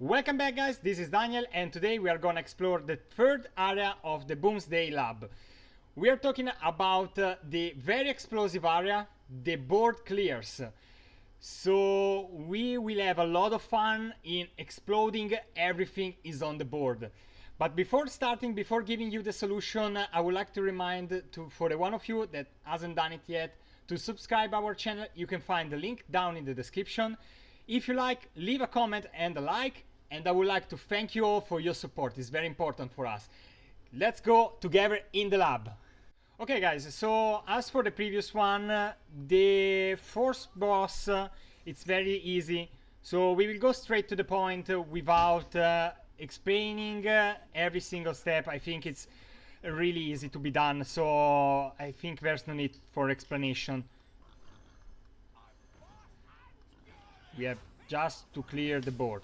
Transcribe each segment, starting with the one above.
Welcome back, guys, this is Daniel and today we are gonna explore the third area of the Boomsday Lab. We are talking about the very explosive area, the board clears. So we will have a lot of fun in exploding everything is on the board. But before starting, before giving you the solution, I would like to remind for the one of you that hasn't done it yet, to subscribe our channel. You can find the link down in the description. If you like, leave a comment and a like, and I would like to thank you all for your support. It's very important for us. Let's go together in the lab. Okay, guys, so as for the previous one, the first boss, it's very easy. So we will go straight to the point without explaining every single step. I think it's really easy to be done, so I think there's no need for explanation. We have just to clear the board.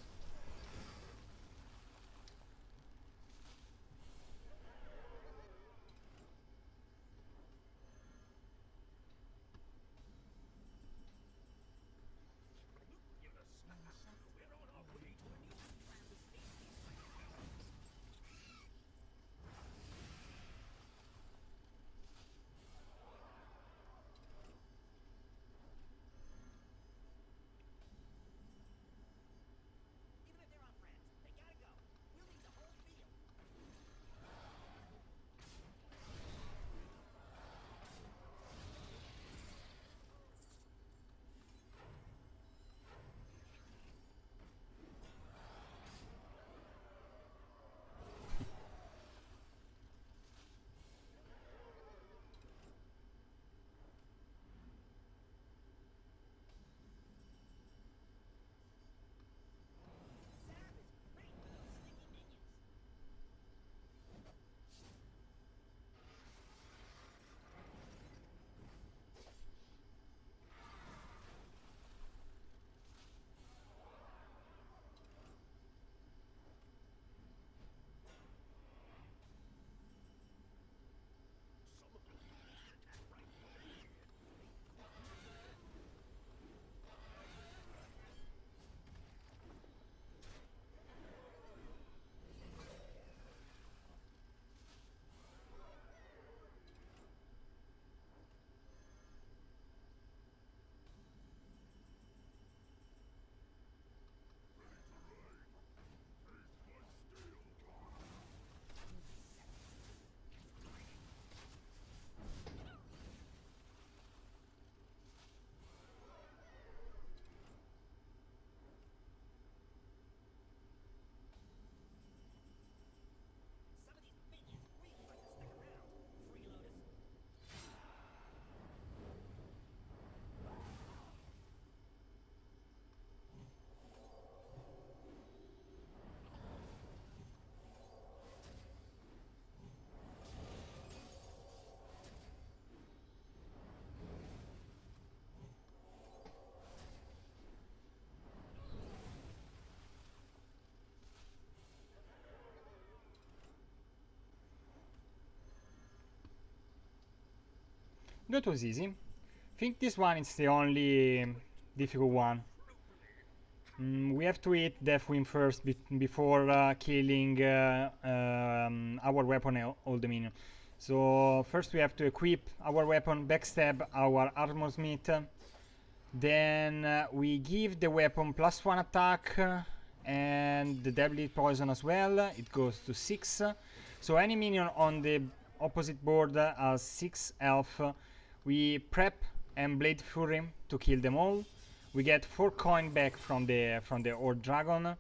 That was easy. I think this one is the only difficult one. We have to hit Deathwind first before killing our weapon all the minions. So first we have to equip our weapon, backstab our armor smith. Then we give the weapon +1 attack and the deadly poison as well. It goes to 6. So any minion on the opposite board has 6 health. We prep and Blade Fury to kill them all. We get 4 coin back from the Horde Dragon.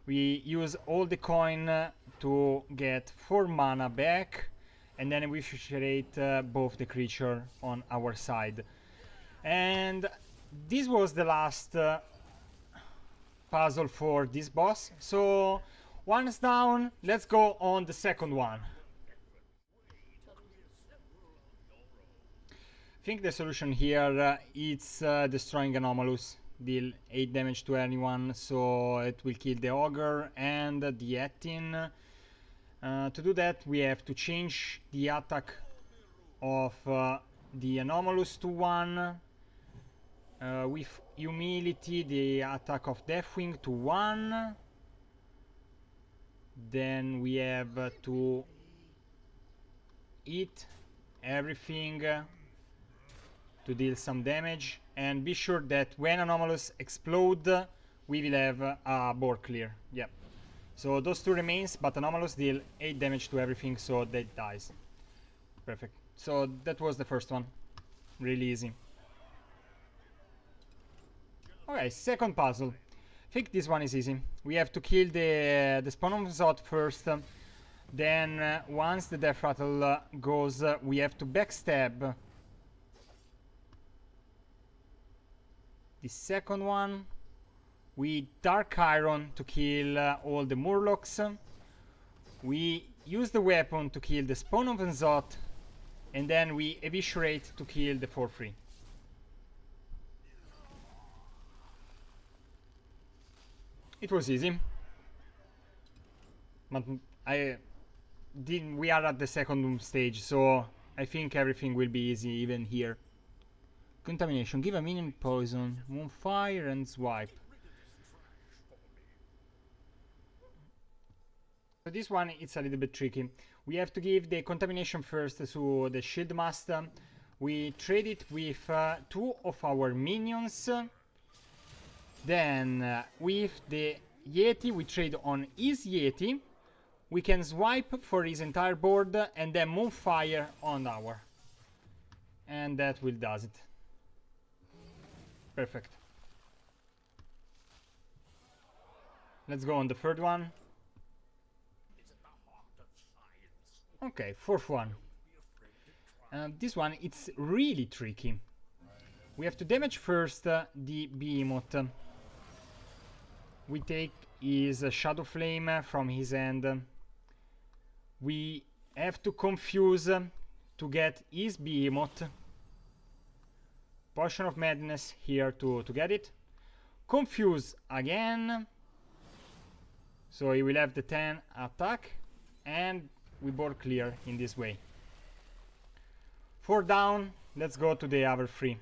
We use all the coin to get 4 mana back, and then we frustrate both the creature on our side. And this was the last puzzle for this boss. So once down, let's go on the second one. I think the solution here is destroying Anomalous. Deal 8 damage to anyone, so it will kill the Ogre and the Etin. To do that, we have to change the attack of the Anomalous to 1. With Humility, the attack of Deathwing to 1. Then we have to eat everything to deal some damage, and be sure that when anomalous explode we will have a board clear. Yep. So those two remains, but anomalous deal 8 damage to everything, so that dies. Perfect. So that was the first one. Really easy. Okay, second puzzle. I think this one is easy. We have to kill the spawn of Zod first. Then once the death rattle goes, we have to backstab the second one. We dark iron to kill all the murlocs. We use the weapon to kill the spawn of Zod, and then we eviscerate to kill the 4-3. It was easy, but we are at the second stage, so I think everything will be easy even here. Contamination. Give a minion poison, moonfire, and swipe. So this one, it's a little bit tricky. We have to give the contamination first to the shield master. We trade it with 2 of our minions. Then with the Yeti, we trade on his Yeti. We can swipe for his entire board and then moonfire on our. And that will does it. Perfect. Let's go on the third one. Okay, fourth one. This one, it's really tricky. We have to damage first the behemoth. We take his shadow flame from his hand. We have to confuse to get his behemoth. Potion of madness here to get it. Confuse again. So he will have the 10 attack, and we board clear in this way. 4 down. Let's go to the other 3.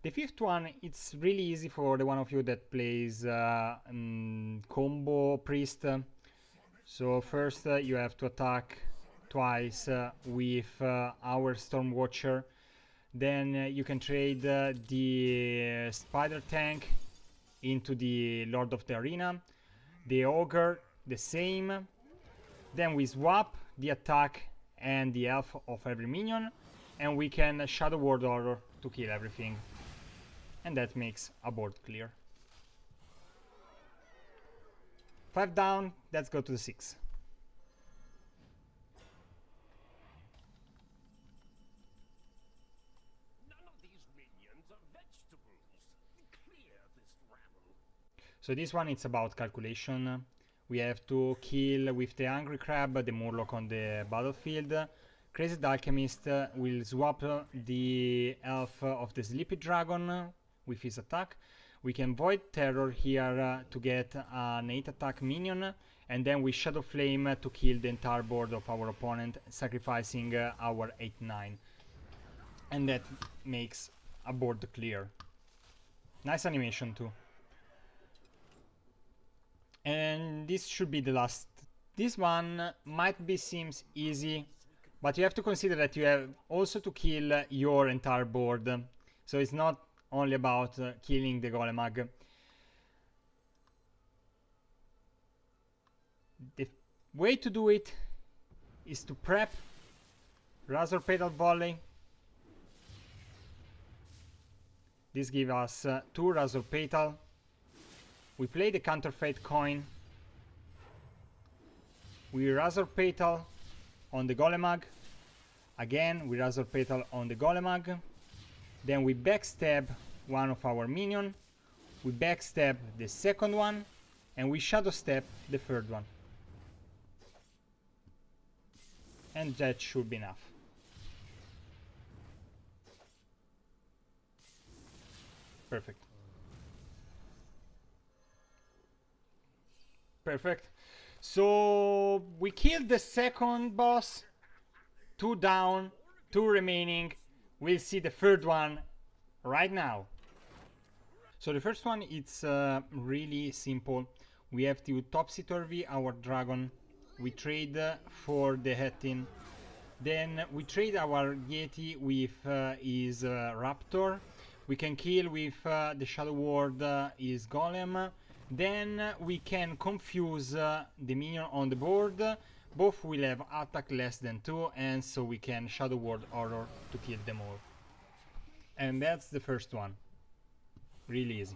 The fifth one, it's really easy for the one of you that plays combo priest. So first you have to attack twice with our Stormwatcher. Then you can trade the Spider Tank into the Lord of the Arena. The Ogre, the same. Then we swap the attack and the health of every minion. And we can Shadow Ward Horror to kill everything. And that makes a board clear. 5 down, let's go to the 6. None of these minions are vegetables. Clear this rabble. So this one, it's about calculation. We have to kill with the Angry Crab the Murloc on the battlefield. Crazy Alchemist will swap the health of the Sleepy Dragon with his attack. We can Void Terror here to get an 8 attack minion, and then we Shadow Flame to kill the entire board of our opponent, sacrificing our 8-9. And that makes a board clear. Nice animation too. And this should be the last. This one might be seems easy, but you have to consider that you have also to kill your entire board. So it's not only about killing the Golemag. The way to do it is to prep Razor Petal Volley. This gives us 2 Razor Petal. We play the Counterfeit coin. We Razor Petal on the Golemag. Again, we Razor Petal on the Golemag. Then we backstab one of our minion. We backstab the second one. And we Shadow Step the third one. And that should be enough. Perfect. Perfect. So we killed the second boss. 2 down, 2 remaining. We'll see the third one right now. So the first one, it's really simple. We have to topsy-turvy our dragon. We trade for the Hettin. Then we trade our Yeti with his Raptor. We can kill with the Shadow Ward his Golem. Then we can confuse the minion on the board. Both will have attack less than 2, and so we can Shadow Ward Horror to kill them all. And that's the first one. Really easy.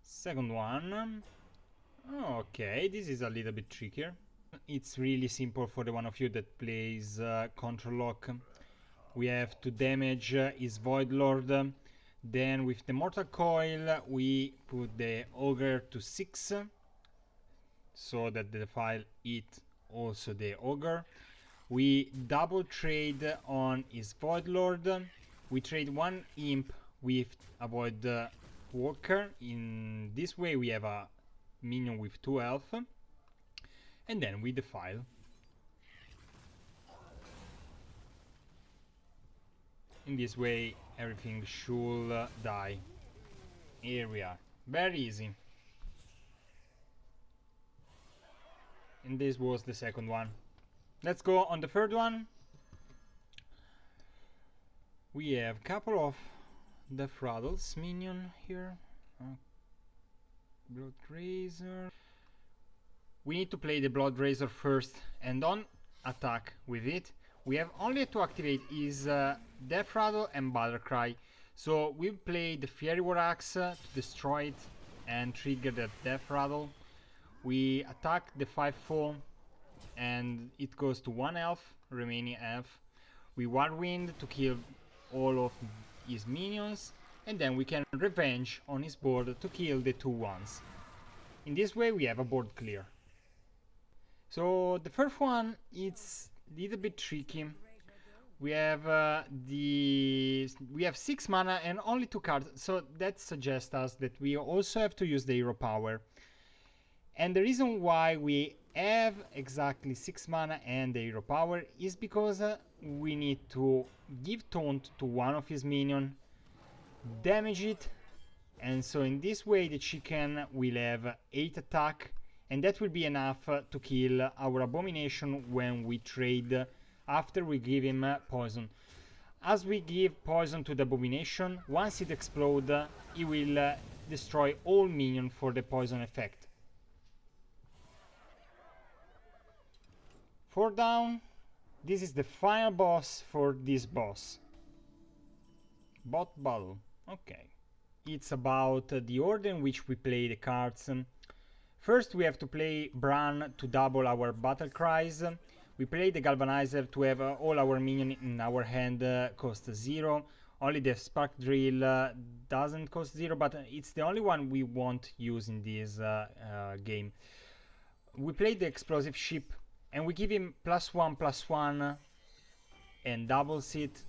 Second one. Okay, this is a little bit trickier. It's really simple for the one of you that plays Control Lock. We have to damage his Void Lord. Then with the Mortal Coil we put the Ogre to 6, so that the file hit also the Ogre. We double trade on his Void Lord. We trade one Imp with a Void Walker. In this way we have a minion with 2 health. And then we defile. In this way everything should die. Here we are. Very easy. And this was the second one. Let's go on the third one. We have a couple of Death Rattles minion here. Blood Razor. We need to play the Blood Razor first and don't attack with it. We have only to activate his Death Rattle and Battle Cry. So we play the Fiery War Axe to destroy it and trigger the Death Rattle. We attack the 5-4 and it goes to 1 health, remaining health. We War Wind to kill all of his minions, and then we can Revenge on his board to kill the 2-1s. In this way we have a board clear. So the first one, it's a little bit tricky. We have we have 6 mana and only 2 cards, so that suggests us that we also have to use the hero power. And the reason why we have exactly 6 mana and the hero power is because we need to give taunt to one of his minions, damage it, and so in this way the chicken will have 8 attack, and that will be enough to kill our abomination when we trade after we give him poison. As we give poison to the abomination, once it explodes, he will destroy all minions for the poison effect. 4 down. This is the final boss for this boss. Bot battle. Okay. It's about the order in which we play the cards. First we have to play Bran to double our battle cries. We play the Galvanizer to have all our minions in our hand cost 0. Only the Spark Drill doesn't cost 0, but it's the only one we won't use in this game. We play the Explosive Ship and we give him +1/+1 and doubles it.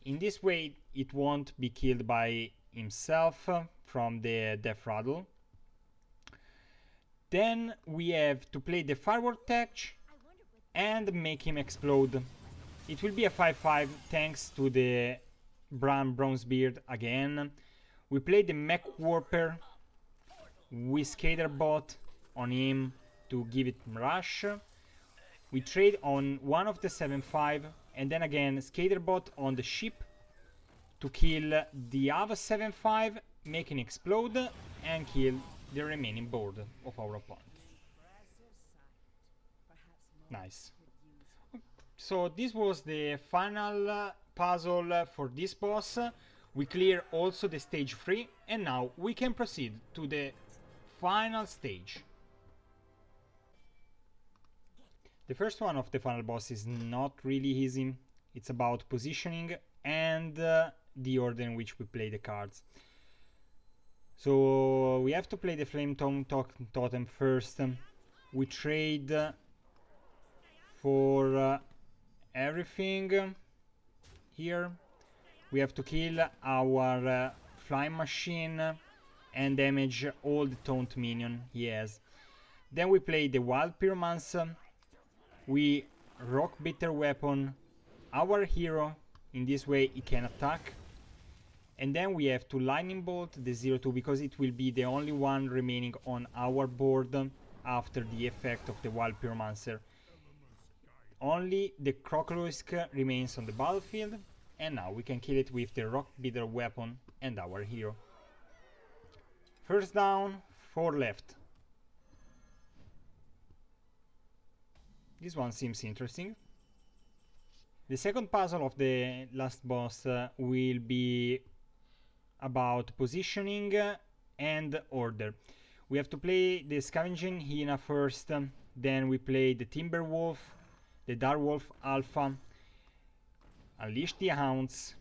In this way it won't be killed by himself from the Death Rattle. Then we have to play the Firework Tech and make him explode. It will be a 5/5 thanks to the Bran Bronzebeard again. We play the Mech Warper. We Skaterbot on him to give it rush. We trade on one of the 7/5 and then again Skaterbot on the ship to kill the other 7/5, making explode and kill the remaining board of our opponent. Nice. So this was the final puzzle for this boss. We clear also the stage 3 and now we can proceed to the final stage. The first one of the final boss is not really easy. It's about positioning and the order in which we play the cards. So we have to play the Flame Totem first. We trade for everything here. We have to kill our Flying Machine and damage all the taunt minion he has. Then we play the Wild Pyromance. We rock bitter weapon our hero. In this way he can attack. And then we have to lightning bolt the 0-2 because it will be the only one remaining on our board after the effect of the wild pyromancer. Only the Crocolusk remains on the battlefield, and now we can kill it with the rock bitter weapon and our hero. First down, 4 left. This one seems interesting. The second puzzle of the last boss will be about positioning and order. We have to play the Scavenging Hyena first, then we play the Timber Wolf, the Dark Wolf Alpha, Unleash the Hounds.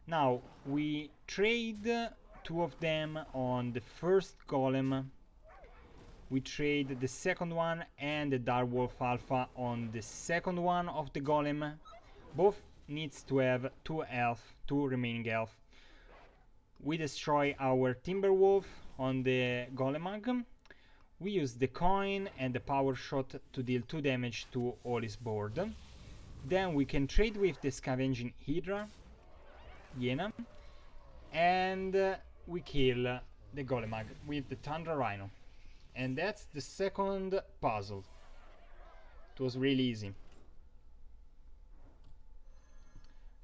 Now we trade 2 of them on the first golem. We trade the second one and the Dark Wolf Alpha on the second one of the golem. Both needs to have 2 health, 2 remaining health. We destroy our Timber Wolf on the Golemag. We use the coin and the power shot to deal 2 damage to all his board. Then we can trade with the Scavenging Hyena, and we kill the Golemag with the Tundra Rhino. And that's the second puzzle. It was really easy.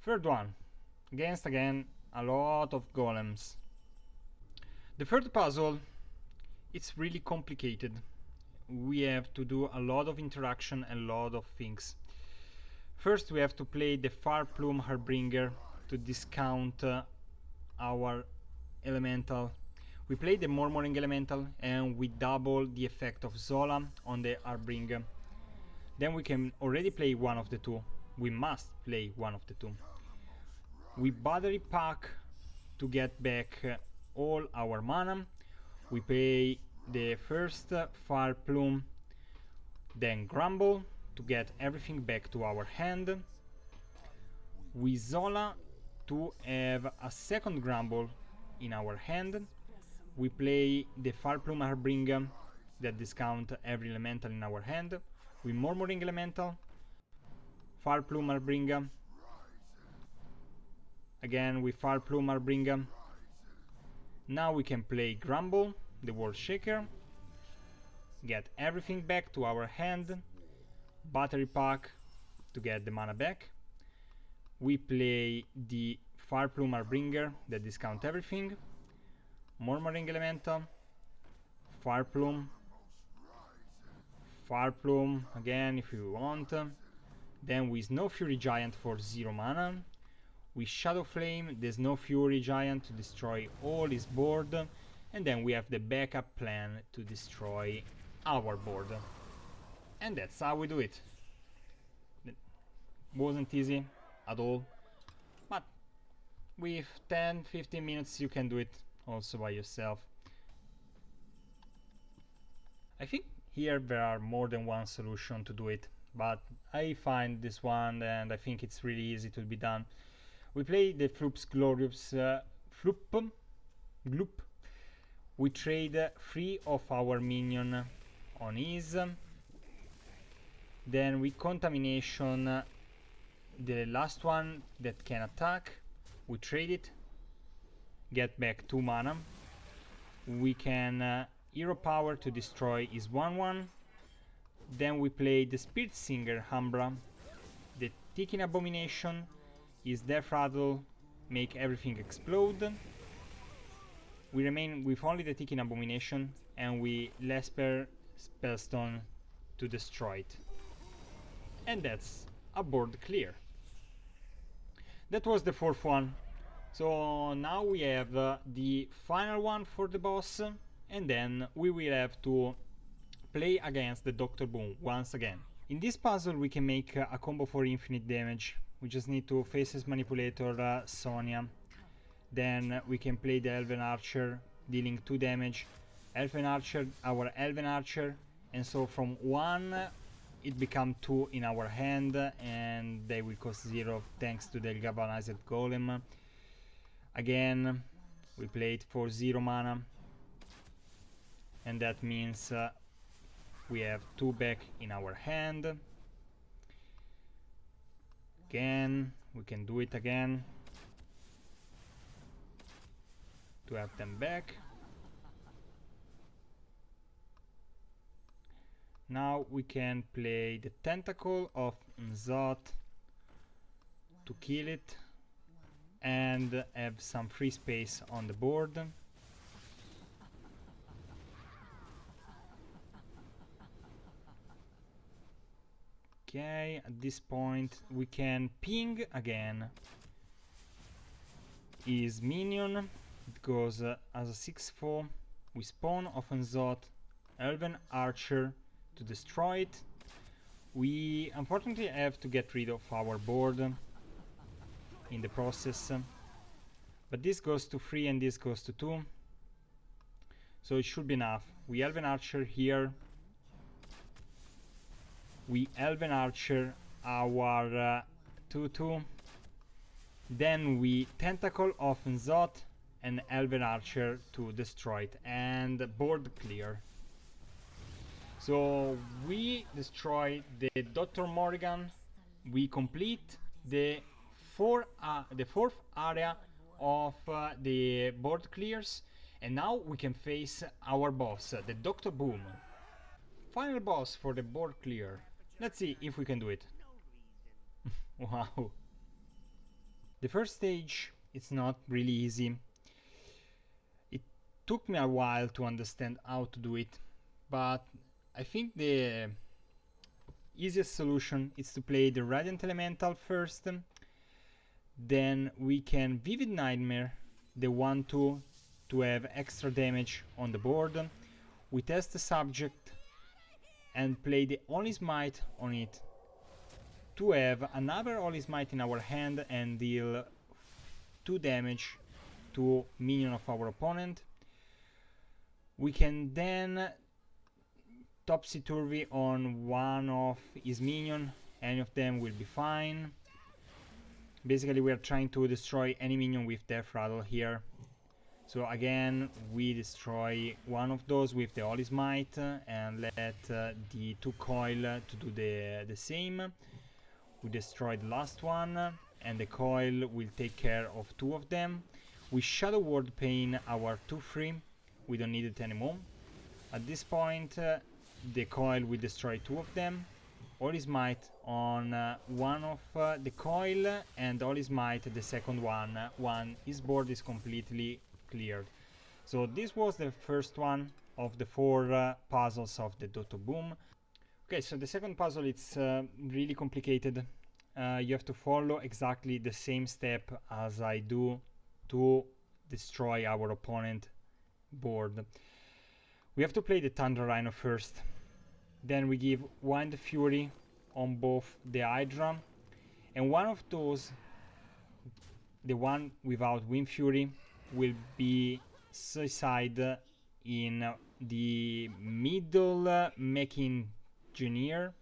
Third one, against again a lot of golems. The third puzzle, it's really complicated. We have to do a lot of interaction and a lot of things. First we have to play the Fire Plume Harbinger to discount our elemental. We play the Murmuring Elemental and we double the effect of Zola on the Harbinger. Then we can already play one of the 2. We must play one of the 2. We battery pack to get back all our mana. We play the first Fire Plume, then Grumble to get everything back to our hand. We Zola to have a second Grumble in our hand. We play the Fire Plume Harbinger that discount every elemental in our hand. We Murmuring Elemental, Fire Plume Harbinger, again with Fire Plume Harbinger. Now we can play Grumble, the World Shaker, get everything back to our hand, battery pack to get the mana back. We play the Fire Plume Harbinger that discount everything, Murmuring Elemental, Fire Plume again if you want. Then we Snow Fury Giant for 0 mana. We Shadow Flame the Snow Fury Giant to destroy all his board, and then we have the backup plan to destroy our board. And that's how we do it. It wasn't easy at all, but with 10-15 minutes you can do it also by yourself. I think here there are more than one solution to do it, but I find this one and I think it's really easy to be done. We play the Floop's Glorious Gloop. We trade 3 of our minion on his. Then we Contamination the last one that can attack. We trade it, get back 2 mana. We can Hero Power to destroy his 1/1. Then we play the Spirit Singer Umbra, the Ticking Abomination, his Death Rattle, make everything explode. We remain with only the Ticking Abomination, and we Lesper Spellstone to destroy it. And that's a board clear. That was the 4th one. So now we have the final one for the boss, and then we will have to play against the Dr. Boom once again. In this puzzle we can make a combo for infinite damage. We just need to Faceless Manipulator Sonia. Then we can play the Elven Archer, dealing 2 damage. Elven Archer, our Elven Archer, and so from 1 it become 2 in our hand, and they will cost 0 thanks to the Galvanized Golem. Again, we play it for 0 mana, and that means we have 2 back in our hand. Again, we can do it again to have them back. Now we can play the Tentacle of Nzot to kill it and have some free space on the board. Okay, at this point we can ping again his minion. It goes as a 6/4. We spawn of Nzot, Elven Archer to destroy it. We unfortunately have to get rid of our board in the process, but this goes to 3 and this goes to 2, so it should be enough. We Elven Archer here. We Elven Archer our 2/2. Then we Tentacle of Nzot and Elven Archer to destroy it, and board clear. So we destroy the Dr. Morrigan. We complete the fourth area of the board clears, and now we can face our boss, the Dr. Boom. Final boss for the board clear. Let's see if we can do it. Wow. The first stage, it's not really easy. It took me a while to understand how to do it, but I think the easiest solution is to play the Radiant Elemental first. Then we can Vivid Nightmare, the 1/2, to have extra damage on the board. We test the subject and play the Holy Smite on it to have another Holy Smite in our hand and deal 2 damage to minion of our opponent. We can then topsy-turvy on one of his minion. Any of them will be fine. Basically we are trying to destroy any minion with Death Rattle here. So again we destroy one of those with the Holy Smite and let the 2 coil to do the same. We destroy the last one and the coil will take care of 2 of them. We Shadow Word Pain our 2/3. We don't need it anymore. At this point the coil will destroy 2 of them. Holy Smite on one of the coil and Holy Smite the second one. His board is completely cleared. So this was the first one of the 4 puzzles of the Dr. Boom. Okay, so the second puzzle, it's really complicated. You have to follow exactly the same step as I do to destroy our opponent board. We have to play the Thunder Rhino first. Then we give Wind Fury on both the Hydra, and one of those, the one without Wind Fury, will be suicide in the middle making engineer.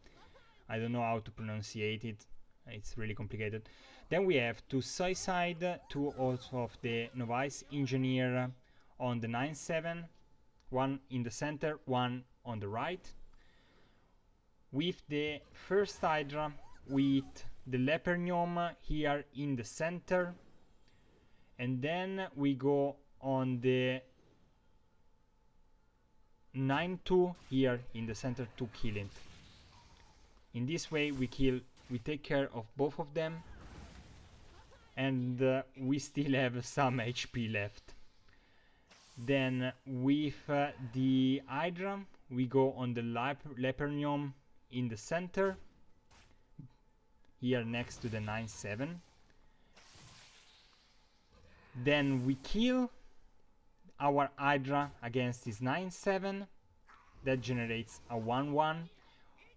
I don't know how to pronunciate it, it's really complicated. Then we have to suicide 2 also of the Novice Engineer on the 9/7, one in the center, one on the right. With the first Hydra, with the Lepernium here in the center, and then we go on the 9/2 here in the center to kill it. In this way we take care of both of them, and we still have some HP left. Then with the Hydra we go on the Lepernium in the center, here next to the 9/7. Then we kill our Hydra against his 9/7. That generates a 1/1.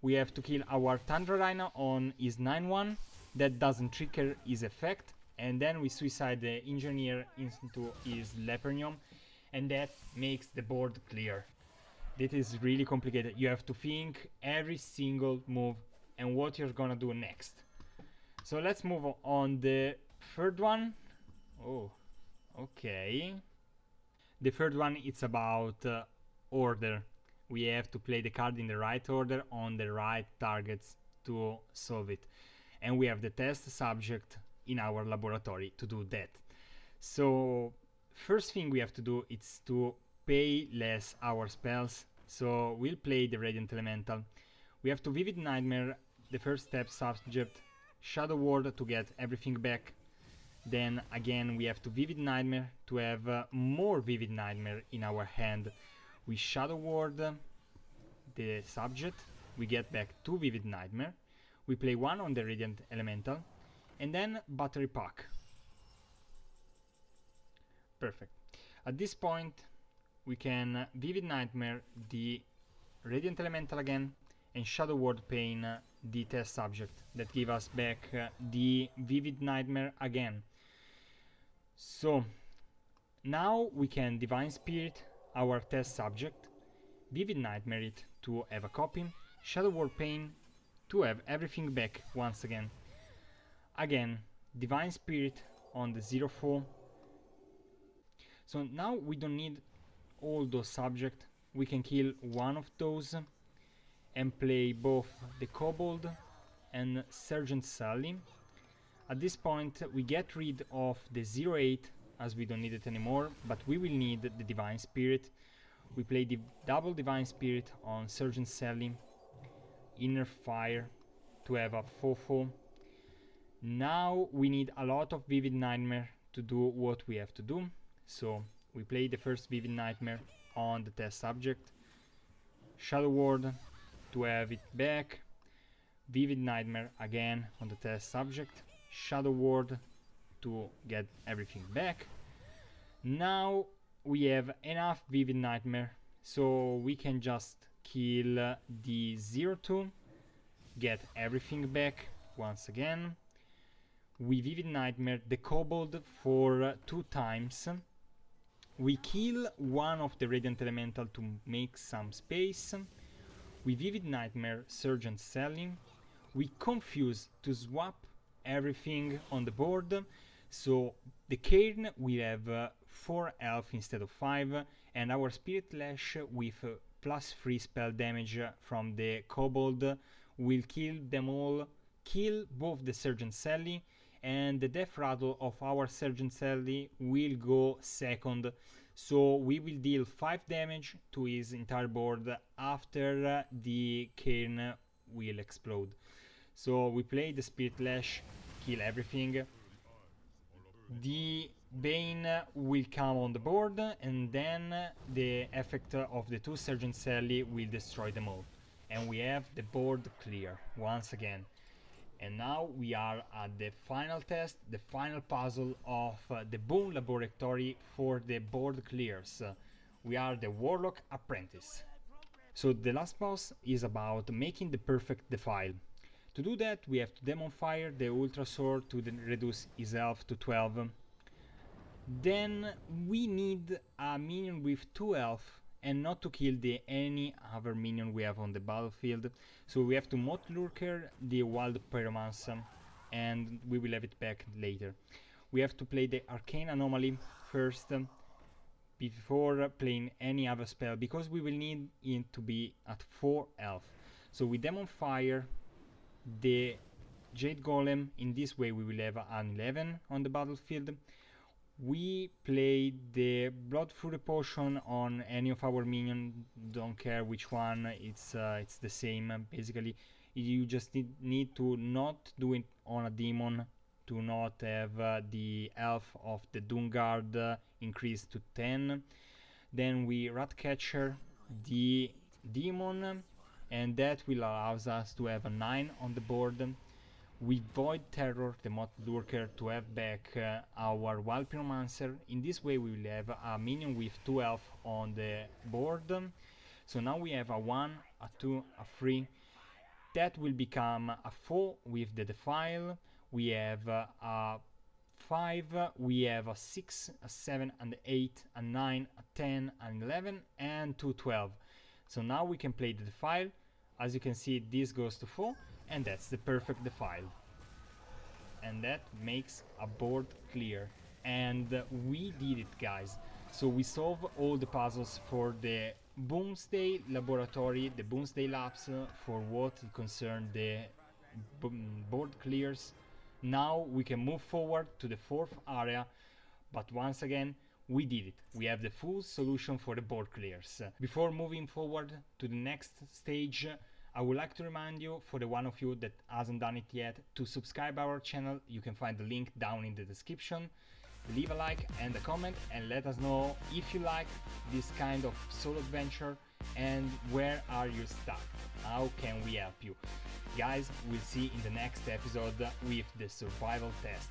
We have to kill our Thunder Rhino on his 9/1. That doesn't trigger his effect. And then we suicide the Engineer into his Lepernium, and that makes the board clear. This is really complicated. You have to think every single move and what you're gonna do next. So let's move on the third one. Oh, okay. The third one, it's about order. We have to play the card in the right order on the right targets to solve it. and we have the test subject in our laboratory to do that. So first thing we have to do is to pay less our spells. So we'll play the Radiant Elemental. We have to Vivid Nightmare, the first step subject, Shadow Ward to get everything back. Then again we have to Vivid Nightmare to have more Vivid Nightmare in our hand. We Shadow Ward the subject, we get back 2 Vivid Nightmare, we play 1 on the Radiant Elemental, and then Battery Pack. Perfect. At this point we can Vivid Nightmare the Radiant Elemental again, and Shadow Ward Pain the test subject that give us back the Vivid Nightmare again. So now we can Divine Spirit our test subject, Vivid Nightmare it to have a copy, Shadow Ward Pain to have everything back once again. Again, Divine Spirit on the 0-4. So now we don't need all those subjects, we can kill one of those and play both the Kobold and Sergeant Sally. At this point we get rid of the 0-8 as we don't need it anymore, but we will need the Divine Spirit. We play the double Divine Spirit on Sergeant Sally, Inner Fire to have a 4-4. Now we need a lot of Vivid Nightmare to do what we have to do. So we play the first Vivid Nightmare on the test subject, Shadow Ward to have it back, Vivid Nightmare again on the test subject, Shadow Ward to get everything back. Now we have enough Vivid Nightmare, so we can just kill the 0-2, get everything back once again. We Vivid Nightmare the Kobold for 2 times. We kill one of the Radiant Elemental to make some space. We Vivid Nightmare Sergeant Sally. We Confuse to swap everything on the board. So the Cairn will have 4 health instead of 5, and our Spirit Lash with +3 spell damage from the Kobold will kill them all, kill both the Sergeant Sally, and the Death Rattle of our Sergeant Sally will go second. So we will deal 5 damage to his entire board after the Cairn will explode. So we play the Spirit Lash, kill everything. The Bane will come on the board, and then the effect of the 2 Sergeant Sally will destroy them all. And we have the board clear once again. And now we are at the final test, the final puzzle of the Boom Laboratory for the board clears. We are the Warlock Apprentice. So the last boss is about making the perfect defile. To do that we have to Demon Fire the Ultra Sword to reduce his health to 12. Then we need a minion with 2 health and not to kill any other minion we have on the battlefield. So we have to Moth Lurker the Wild Pyromancer, and we will have it back later. We have to play the Arcane Anomaly first before playing any other spell, because we will need it to be at 4 health. So we Demon Fire the Jade Golem. In this way we will have an 11 on the battlefield. We play the Blood Fury Potion on any of our minions, don't care which one, it's the same basically. You just need to not do it on a demon, to not have the health of the Doomguard increased to 10. Then we Ratcatcher the demon, and that will allow us to have a 9 on the board. We Void Terror the Moth Lurker to have back our Wild Pyromancer. In this way we will have a minion with 2 health on the board. So now we have a 1, a 2, a 3. That will become a 4 with the Defile. We have a 5, we have a 6, a 7, and 8, a 9, a 10, an 11, and 2 12. So now we can play the Defile. As you can see, this goes to 4. And that's the perfect defile. And that makes a board clear. And we did it, guys. So we solved all the puzzles for the Boomsday Laboratory, the Boomsday Labs, for what concerned the board clears. Now we can move forward to the fourth area, but once again we did it. We have the full solution for the board clears. Before moving forward to the next stage, I would like to remind you, for the one of you that hasn't done it yet, to subscribe our channel. You can find the link down in the description. Leave a like and a comment and let us know if you like this kind of solo adventure and where are you stuck. How can we help you? Guys, we'll see in the next episode with the survival tests.